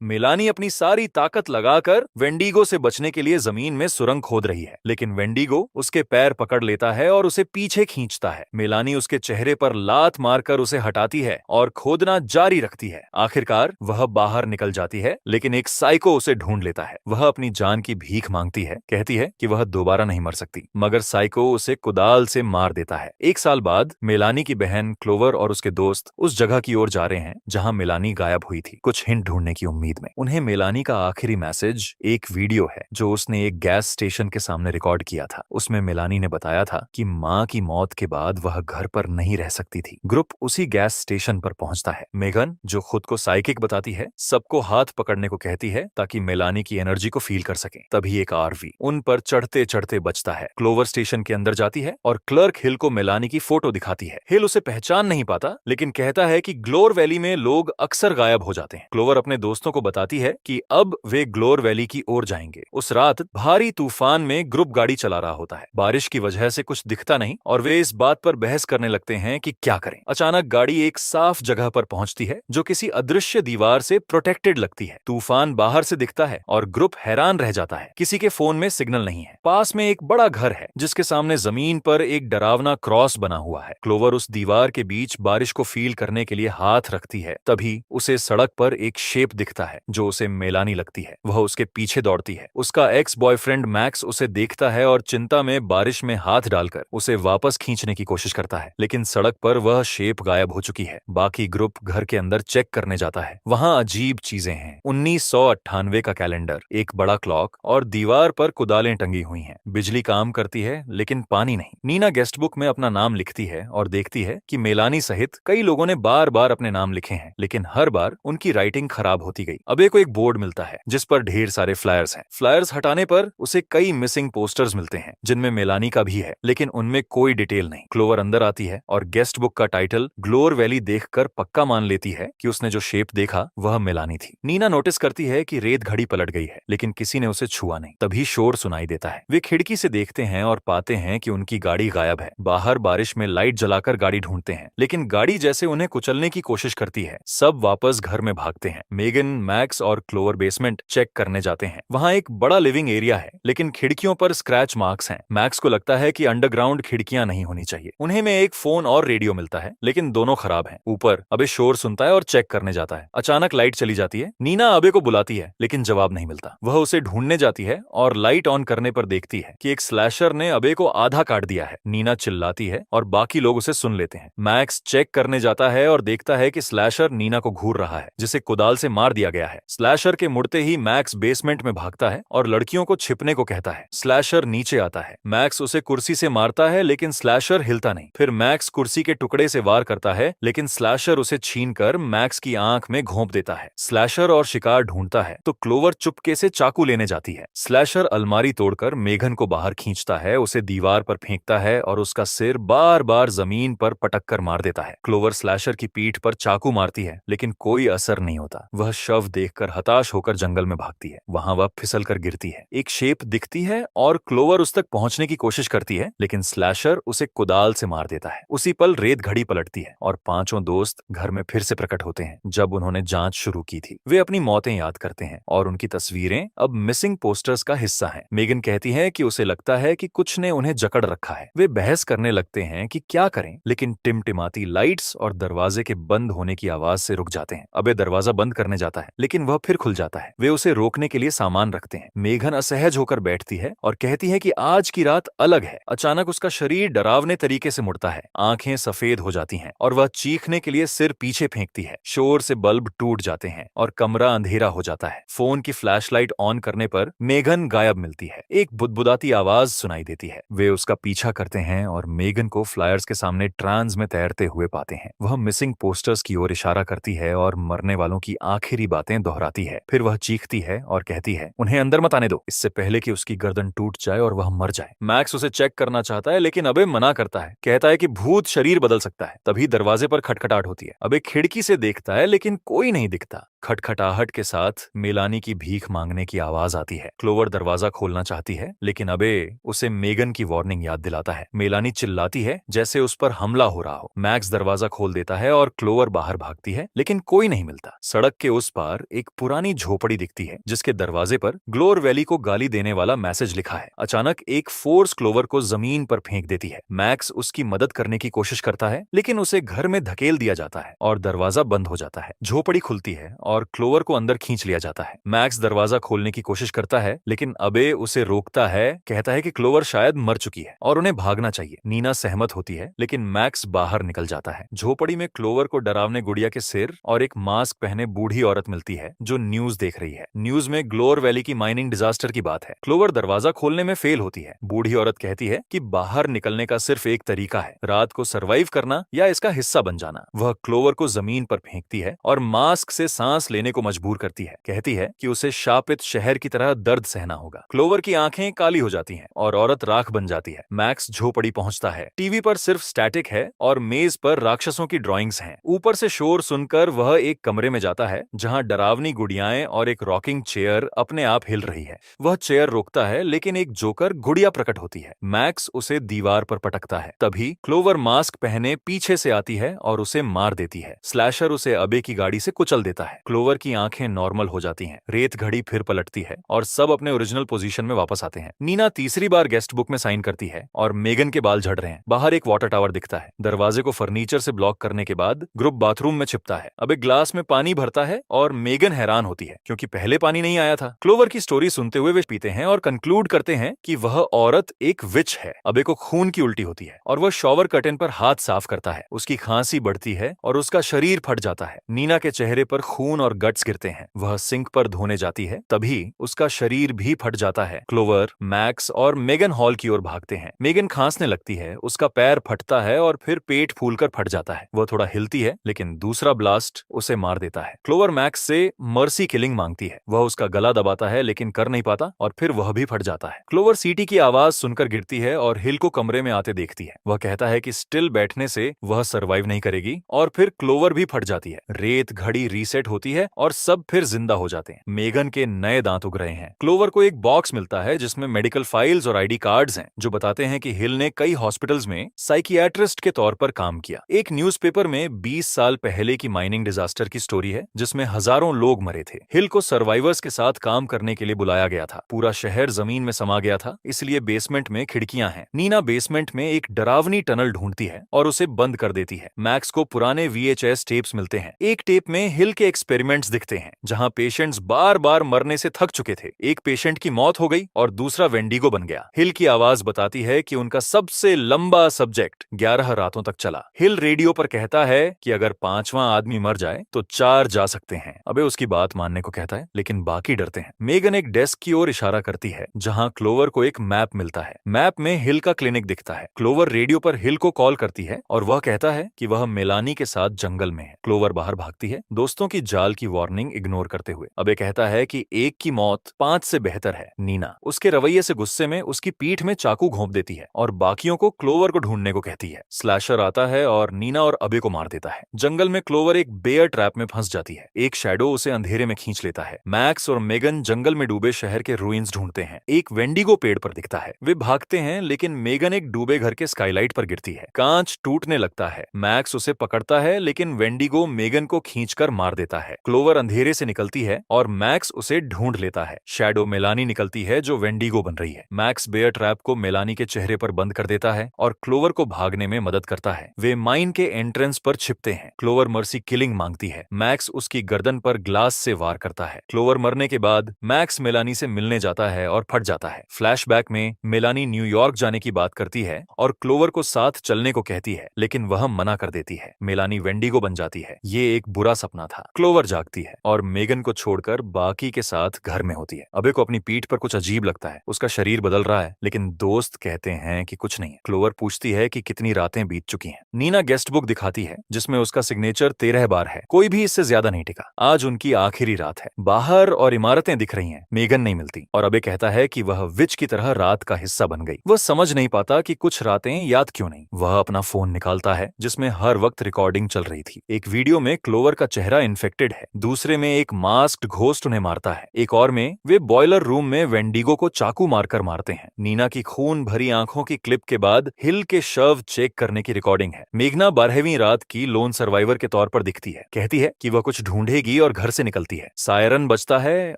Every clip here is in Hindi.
मेलानी अपनी सारी ताकत लगाकर वेंडिगो से बचने के लिए जमीन में सुरंग खोद रही है, लेकिन वेंडिगो उसके पैर पकड़ लेता है और उसे पीछे खींचता है। मेलानी उसके चेहरे पर लात मारकर उसे हटाती है और खोदना जारी रखती है। आखिरकार वह बाहर निकल जाती है, लेकिन एक साइको उसे ढूंढ लेता है। वह अपनी जान की भीख मांगती है, कहती है कि वह दोबारा नहीं मर सकती, मगर साइको उसे कुदाल से मार देता है। एक साल बाद मेलानी की बहन क्लोवर और उसके दोस्त उस जगह की ओर जा रहे हैं जहां मेलानी गायब हुई थी, कुछ हिंट ढूंढने की उम्मीद में। उन्हें मेलानी का आखिरी मैसेज एक वीडियो है जो उसने एक गैस स्टेशन के सामने रिकॉर्ड किया था। उसमें मेलानी ने बताया था कि मां की मौत के बाद वह घर पर नहीं रह सकती थी। ग्रुप उसी गैस स्टेशन पर पहुंचता है। मेगन, जो खुद को साइकिक बताती है, सबको हाथ पकड़ने को कहती है ताकि मेलानी की एनर्जी को फील कर सके। तभी एक आरवी उन पर चढ़ते चढ़ते बचता है। क्लोवर स्टेशन के अंदर जाती है और क्लर्क हिल को मेलानी की फोटो दिखाती है। हिल उसे पहचान नहीं पाता, लेकिन कहता है कि ग्लोर वैली में लोग अक्सर गायब हो जाते हैं। क्लोवर अपने दोस्तों को बताती है कि अब वे ग्लोर वैली की ओर जाएंगे। उस रात भारी तूफान में ग्रुप गाड़ी चला रहा होता है। बारिश की वजह से कुछ दिखता नहीं और वे इस बात पर बहस करने लगते हैं कि क्या करें। अचानक गाड़ी एक साफ जगह पर पहुंचती है जो किसी अदृश्य दीवार से प्रोटेक्टेड लगती है। तूफान बाहर से दिखता है और ग्रुप हैरान रह जाता है। किसी के फोन में सिग्नल नहीं है। पास में एक बड़ा घर है जिसके सामने जमीन पर एक डरावना क्रॉस बना हुआ है। क्लोवर उस दीवार के बीच बारिश को फील करने के लिए हाथ रखती है। तभी उसे सड़क पर एक शेप दिखता है जो उसे मेलानी लगती है। वह उसके पीछे दौड़ती है। उसका एक्स बॉयफ्रेंड मैक्स उसे देखता है और चिंता में बारिश में हाथ डालकर उसे वापस खींचने की कोशिश करता है, लेकिन सड़क पर वह शेप गायब हो चुकी है। बाकी ग्रुप घर के अंदर चेक करने जाता है। वहां अजीब चीजें हैं। 1998 का कैलेंडर, एक बड़ा क्लॉक और दीवार पर कुदालें टंगी हुई हैं। बिजली काम करती है लेकिन पानी नहीं। नीना गेस्ट बुक में अपना नाम लिखती है और देखती है कि मेलानी सहित कई लोगों ने बार बार अपने नाम लिखे हैं, लेकिन हर बार उनकी राइटिंग खराब होती गई। अबे को एक बोर्ड मिलता है जिस पर ढेर सारे फ्लायर्स हैं। फ्लायर्स हटाने पर उसे कई मिसिंग पोस्टर्स मिलते हैं जिनमें मेलानी का भी है, लेकिन उनमें कोई डिटेल नहीं। क्लोवर अंदर आती है और गेस्ट बुक का टाइटल ग्लोर वैली देखकर पक्का मान लेती है कि उसने जो शेप देखा वह मेलानी थी। नीना नोटिस करती है कि रेत घड़ी पलट गई है, लेकिन किसी ने उसे छुआ नहीं। तभी शोर सुनाई देता है। वे खिड़की से देखते हैं और पाते हैं कि उनकी गाड़ी गायब है। बाहर बारिश में लाइट जलाकर गाड़ी ढूंढते हैं, लेकिन गाड़ी जैसे उन्हें कुचलने की कोशिश करती है। सब वापस घर में भागते हैं। मेगन, मैक्स और क्लोवर बेसमेंट चेक करने जाते हैं। वहां एक बड़ा लिविंग एरिया है, लेकिन खिड़कियों पर स्क्रैच मार्क्स हैं। मैक्स को लगता है कि अंडरग्राउंड खिड़कियां नहीं होनी चाहिए। उन्हें में एक फोन और रेडियो मिलता है, लेकिन दोनों खराब हैं। ऊपर अबे शोर सुनता है और चेक करने जाता है। अचानक लाइट चली जाती है। नीना अबे को बुलाती है, लेकिन जवाब नहीं मिलता। वह उसे ढूंढने जाती है और लाइट ऑन करने पर देखती है कि एक स्लैशर ने अबे को आधा काट दिया है। नीना चिल्लाती है और बाकी लोग उसे सुन लेते हैं। मैक्स चेक करने जाता है और देखता है कि स्लैशर नीना को घूर रहा है, जिसे कुदाल से मार दिया गया है। स्लैशर के मुड़ते ही मैक्स बेसमेंट में भागता है और लड़कियों को छिपने को कहता है। स्लैशर नीचे आता है। मैक्स उसे कुर्सी से मारता है, लेकिन स्लैशर हिलता नहीं। फिर मैक्स कुर्सी के टुकड़े से वार करता है, लेकिन स्लैशर उसे छीनकर मैक्स की आंख में घोंप देता है। स्लैशर और शिकार ढूंढता है तो क्लोवर चुपके से चाकू लेने जाती है। स्लैशर अलमारी तोड़कर मेघन को बाहर खींचता है, उसे दीवार पर फेंकता है और उसका सिर बार बार जमीन पर पटक कर मार देता है। क्लोवर स्लैशर की पीठ पर चाकू मारती है, लेकिन कोई असर नहीं होता। वह शव देखकर हताश होकर जंगल में भागती है। वहां वह फिसल कर गिरती है। एक शेप दिखती है और क्लोवर उस तक पहुंचने की कोशिश करती है, लेकिन स्लैशर उसे कुदाल से मार देता है। उसी पल रेत घड़ी पलटती है और पांचों दोस्त घर में फिर से प्रकट होते हैं जब उन्होंने जांच शुरू की थी। वे अपनी मौतें याद करते हैं और उनकी तस्वीरें अब मिसिंग पोस्टर्स का हिस्सा हैं। मेगन कहती है कि उसे लगता है कि कुछ ने उन्हें जकड़ रखा है। वे बहस करने लगते हैं कि क्या करें, लेकिन टिमटिमाती लाइट्स और दरवाजे के बंद होने की आवाज से रुक जाते हैं। अबे दरवाजा बंद करने जाता है, लेकिन वह फिर खुल जाता है। वे उसे रोकने के लिए सामान रखते हैं। मेघन असहज होकर बैठती है और कहती है कि आज की रात अलग है। अचानक उसका शरीर डरावने तरीके से मुड़ता है। आंखें सफेद हो जाती हैं और वह चीखने के लिए सिर पीछे फेंकती है। शोर से बल्ब टूट जाते हैं और कमरा अंधेरा हो जाता है। फोन की फ्लैशलाइट ऑन करने पर मेघन गायब मिलती है। एक बुदबुदाती आवाज सुनाई देती है। वे उसका पीछा करते हैं और मेघन को फ्लायर्स के सामने ट्रांस में तैरते हुए पाते हैं। वह मिसिंग पोस्टर्स की ओर इशारा करती है और मरने वालों की आखिरी बातें दोहराती है। फिर वह चीखती है और कहती है, उन्हें अंदर मत आने दो, इससे पहले कि उसकी गर्दन टूट जाए और वह मर जाए। मैक्स उसे चेक करना चाहता है, लेकिन अबे मना करता है। कहता है कि भूत शरीर बदल सकता है। तभी दरवाजे पर खटखटाहट होती है। अबे खिड़की से देखता है, लेकिन कोई नहीं दिखता। खटखटाहट के साथ मेलानी की भीख मांगने की आवाज आती है। क्लोवर दरवाजा खोलना चाहती है, लेकिन अबे उसे मेगन की वार्निंग याद दिलाता है। मेलानी चिल्लाती है जैसे उस पर हमला हो रहा हो। मैक्स दरवाजा खोल देता है और क्लोवर बाहर भागती है, लेकिन कोई नहीं मिलता। सड़क के उस पार एक पुरानी झोपड़ी दिखती है, जिसके दरवाजे पर ग्लोर वैली को गाली देने वाला मैसेज लिखा है। अचानक एक फोर्स क्लोवर को जमीन पर फेंक देती है। मैक्स उसकी मदद करने की कोशिश करता है, लेकिन उसे घर में धकेल दिया जाता है और दरवाजा बंद हो जाता है। झोपड़ी खुलती है और क्लोवर को अंदर खींच लिया जाता है। मैक्स दरवाजा खोलने की कोशिश करता है, लेकिन अबे उसे रोकता है, कहता है कि क्लोवर शायद मर चुकी है और उन्हें भागना चाहिए। नीना सहमत होती है, लेकिन मैक्स बाहर निकल जाता है। झोपड़ी में क्लोवर को डरावने गुड़िया के सिर और एक मास्क पहने बूढ़ी औरत मिलती है, जो न्यूज देख रही है। न्यूज में ग्लोर वैली की माइनिंग डिजास्टर की बात है। क्लोवर दरवाजा खोलने में फेल होती है। बूढ़ी औरत कहती है कि बाहर निकलने का सिर्फ एक तरीका है, रात को सरवाइव करना या इसका हिस्सा बन जाना। वह क्लोवर को जमीन पर फेंकती है और मास्क से सांस लेने को मजबूर करती है। कहती है कि उसे शापित शहर की तरह दर्द सहना होगा। क्लोवर की आंखें काली हो जाती हैं और औरत राख बन जाती है। मैक्स झोपड़ी पहुंचता है। टीवी पर सिर्फ स्टैटिक है और मेज पर राक्षसों की ड्राइंग्स हैं। ऊपर से शोर सुनकर वह एक कमरे में जाता है, जहां डरावनी गुड़ियाएं और एक रॉकिंग चेयर अपने आप हिल रही है। वह चेयर रोकता है, लेकिन एक जोकर गुड़िया प्रकट होती है। मैक्स उसे दीवार पर पटकता है। तभी क्लोवर मास्क पहने पीछे से आती है और उसे मार देती है। स्लैशर उसे अबे की गाड़ी से कुचल देता है। क्लोवर की आंखें नॉर्मल हो जाती हैं। रेत घड़ी फिर पलटती है और सब अपने ओरिजिनल पोजीशन में वापस आते हैं। नीना तीसरी बार गेस्ट बुक में साइन करती है और मेगन के बाल झड़ रहे हैं। बाहर एक वाटर टावर दिखता है। दरवाजे को फर्नीचर से ब्लॉक करने के बाद ग्रुप बाथरूम में छिपता है। अबे ग्लास में पानी भरता है और मेगन हैरान होती है, क्योंकि पहले पानी नहीं आया था। क्लोवर की स्टोरी सुनते हुए वे पीते हैं और कंक्लूड करते हैं कि वह औरत एक विच है। अबे को खून की उल्टी होती है और वह शॉवर कर्टेन पर हाथ साफ करता है। उसकी खांसी बढ़ती है और उसका शरीर फट जाता है। नीना के चेहरे पर खून और गट्स गिरते हैं। वह सिंक पर धोने जाती है, तभी उसका शरीर भी फट जाता है। क्लोवर, मैक्स और मेगन हॉल की ओर भागते हैं। मेगन खांसने लगती है, उसका पैर फटता है और फिर पेट फूलकर फट जाता है। वह थोड़ा हिलती है, लेकिन दूसरा ब्लास्ट उसे मार देता है। क्लोवर मैक्स से मर्सी किलिंग मांगती है। वह उसका गला दबाता है, लेकिन कर नहीं पाता और फिर वह भी फट जाता है। क्लोवर सीटी की आवाज सुनकर गिरती है और हिल को कमरे में आते देखती है। वह कहता है कि स्टिल बैठने से वह सरवाइव नहीं करेगी और फिर क्लोवर भी फट जाती है। रेत घड़ी रीसेट होती है और सब फिर जिंदा हो जाते हैं। मेगन के नए दांत उग रहे हैं। क्लोवर को एक बॉक्स मिलता है जिसमें मेडिकल फाइल्स और आईडी कार्ड्स हैं, जो बताते हैं कि हिल ने कई हॉस्पिटल्स में साइकियाट्रिस्ट के तौर पर काम किया। एक न्यूज़पेपर में 20 साल पहले की माइनिंग डिजास्टर की स्टोरी है, जिसमें हजारों लोग मरे थे। हिल को सर्वाइवर्स के साथ काम करने के लिए बुलाया गया था। पूरा शहर जमीन में समा गया था, इसलिए बेसमेंट में खिड़कियां हैं। नीना बेसमेंट में एक डरावनी टनल ढूंढती है और उसे बंद कर देती है। मैक्स को पुराने VHS टेप्स मिलते हैं। एक टेप में हिल के एक्सपेरिमेंट्स दिखते हैं, जहां पेशेंट्स बार बार मरने से थक चुके थे। एक पेशेंट की मौत हो गई और दूसरा वेंडिगो बन गया। हिल की आवाज बताती है कि उनका सबसे लंबा सब्जेक्ट 11 रातों तक चला। हिल रेडियो पर कहता है कि अगर 5वां आदमी मर जाए तो 4 जा सकते हैं। अबे उसकी बात मानने को कहता है, लेकिन बाकी डरते हैं। मेगन एक डेस्क की ओर इशारा करती है, जहां क्लोवर को एक मैप मिलता है। मैप में हिल का क्लिनिक दिखता है। क्लोवर रेडियो पर हिल को कॉल करती है और वह कहता है कि वह मेलानी के साथ जंगल में है। क्लोवर बाहर भागती है, दोस्तों की जाल की वार्निंग इग्नोर करते हुए। अबे कहता है कि एक की मौत 5 से बेहतर है। नीना उसके रवैये से गुस्से में उसकी पीठ में चाकू घोंप देती है और बाकियों को क्लोवर को ढूंढने को कहती है। स्लैशर आता है और नीना और अबे को मार देता है। जंगल में क्लोवर एक बेयर ट्रैप में फंस जाती है। एक शैडो उसे अंधेरे में खींच लेता है। मैक्स और मेगन जंगल में डूबे शहर के रूइंस ढूंढते हैं। एक वेंडिगो पेड़ पर दिखता है। वे भागते हैं, लेकिन मेगन एक डूबे घर के स्काईलाइट पर गिरती है। कांच टूटने लगता है। मैक्स उसे पकड़ता है, लेकिन वेंडिगो मेगन को खींचकर मार देता है। क्लोवर अंधेरे से निकलती है और मैक्स उसे ढूंढ लेता है। शैडो मेलानी निकलती है, जो वेंडिगो बन रही है। मैक्स बेयर ट्रैप को मेलानी के चेहरे पर बंद कर देता है और क्लोवर को भागने में मदद करता है। वे माइन के एंट्रेंस पर छिपते हैं। क्लोवर मर्सी किलिंग मांगती है। मैक्स उसकी गर्दन पर ग्लास से वार करता है। क्लोवर मरने के बाद मैक्स मेलानी से मिलने जाता है और फट जाता है। फ्लैशबैक में मेलानी न्यूयॉर्क जाने की बात करती है और क्लोवर को साथ चलने को कहती है, लेकिन वह मना कर देती है। मेलानी वेंडिगो बन जाती है। ये एक बुरा सपना था। क्लोवर जागती है और मेगन को छोड़कर बाकी के साथ घर में होती है। अबे को अपनी पीठ पर कुछ अजीब लगता है। उसका शरीर बदल रहा है, लेकिन दोस्त कहते हैं कि कुछ नहीं है। क्लोवर पूछती है कि कितनी रातें बीत चुकी हैं। नीना गेस्ट बुक दिखाती है, जिसमें उसका सिग्नेचर 13 बार है। कोई भी इससे ज्यादा नहीं टिका। आज उनकी आखिरी रात है। बाहर और इमारतें दिख रही हैं। मेगन नहीं मिलती और अबे कहता है कि वह विच की तरह रात का हिस्सा बन गई। वह समझ नहीं पाता कि कुछ रातें याद क्यों नहीं। वह अपना फोन निकालता है, जिसमें हर वक्त रिकॉर्डिंग चल रही थी। एक वीडियो में क्लोवर का चेहरा इन्फेक्टेड है। दूसरे में एक मास्क्ड घोस्ट उन्हें मारता है। एक और में वे बॉयलर रूम में वेंडिगो को चाकू मारकर मारते हैं। नीना की खून भरी आंखों की क्लिप के बाद हिल के शव चेक करने की रिकॉर्डिंग है। मेघना 12वीं रात की लोन सर्वाइवर के तौर पर दिखती है। कहती है कि वह कुछ ढूंढेगी और घर से निकलती है। सायरन बजता है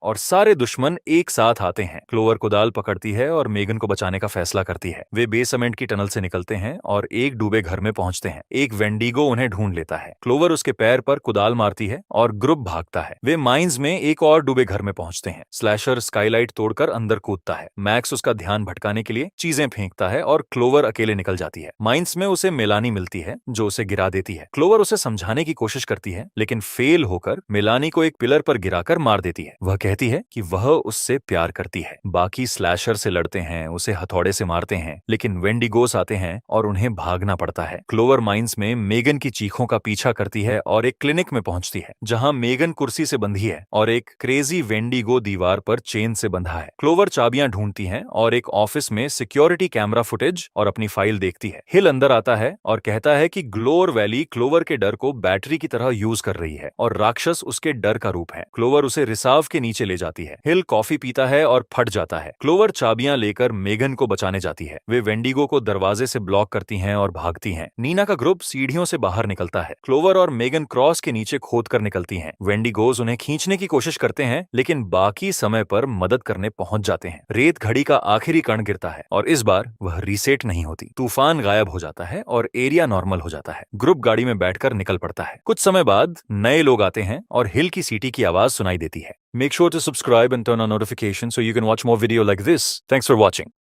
और सारे दुश्मन एक साथ आते हैं। क्लोवर कुदाल पकड़ती है और मेगन को बचाने का फैसला करती है। वे बेसमेंट की टनल से निकलते हैं और एक डूबे घर में पहुंचते हैं। एक वेंडिगो उन्हें ढूंढ लेता है। क्लोवर उसके पैर पर कुदाल मारती है और ग्रुप भागता है। वे माइंस में एक और डूबे घर में पहुंचते हैं। स्लैशर स्काईलाइट तोड़कर अंदर कूदता है। मैक्स उसका ध्यान भटकाने के लिए चीजें फेंकता है और क्लोवर अकेले निकल जाती है। माइंस में उसे मेलानी मिलती है जो उसे गिरा देती है। क्लोवर उसे समझाने की कोशिश करती है लेकिन फेल होकर मेलानी को एक पिलर पर गिराकर मार देती है। वह कहती है कि वह उससे प्यार करती है। बाकी स्लैशर से लड़ते हैं, उसे हथौड़े से मारते हैं, लेकिन वेंडिगोस आते हैं और उन्हें भागना पड़ता है। क्लोवर माइंस में मेगन की चीखों का पीछा करती है और एक क्लिनिक में पहुंचती है जहां मेगन कुर्सी से बंधी है और एक क्रेजी वेंडिगो दीवार पर चेन से बंधा है। क्लोवर चाबियां ढूंढती है और एक ऑफिस में सिक्योरिटी कैमरा फुटेज और अपनी फाइल देखती है। हिल अंदर आता है और कहता है कि ग्लोर वैली क्लोवर के डर को बैटरी की तरह यूज कर रही है और राक्षस उसके डर का रूप है। क्लोवर उसे रिसाव के नीचे ले जाती है। हिल कॉफी पीता है और फट जाता है। क्लोवर चाबियां लेकर मेगन को बचाने जाती है। वे वेंडिगो को दरवाजे से ब्लॉक करती हैं और भागती हैं। नीना का ग्रुप सीढ़ियों से बाहर निकलता है। क्लोवर और मेगन क्रॉस के नीचे खोद कर निकलती हैं। वेंडिगोज उन्हें खींचने की कोशिश करते हैं लेकिन बाकी समय पर मदद करने पहुंच जाते हैं। रेत घड़ी का आखिरी कण गिरता है और इस बार वह रीसेट नहीं होती। तूफान गायब हो जाता है और एरिया नॉर्मल हो जाता है। ग्रुप गाड़ी में बैठकर निकल पड़ता है। कुछ समय बाद नए लोग आते हैं और हिल की सीटी की आवाज सुनाई देती है। Make sure to subscribe and turn on notifications so you can watch more video like this. Thanks for watching.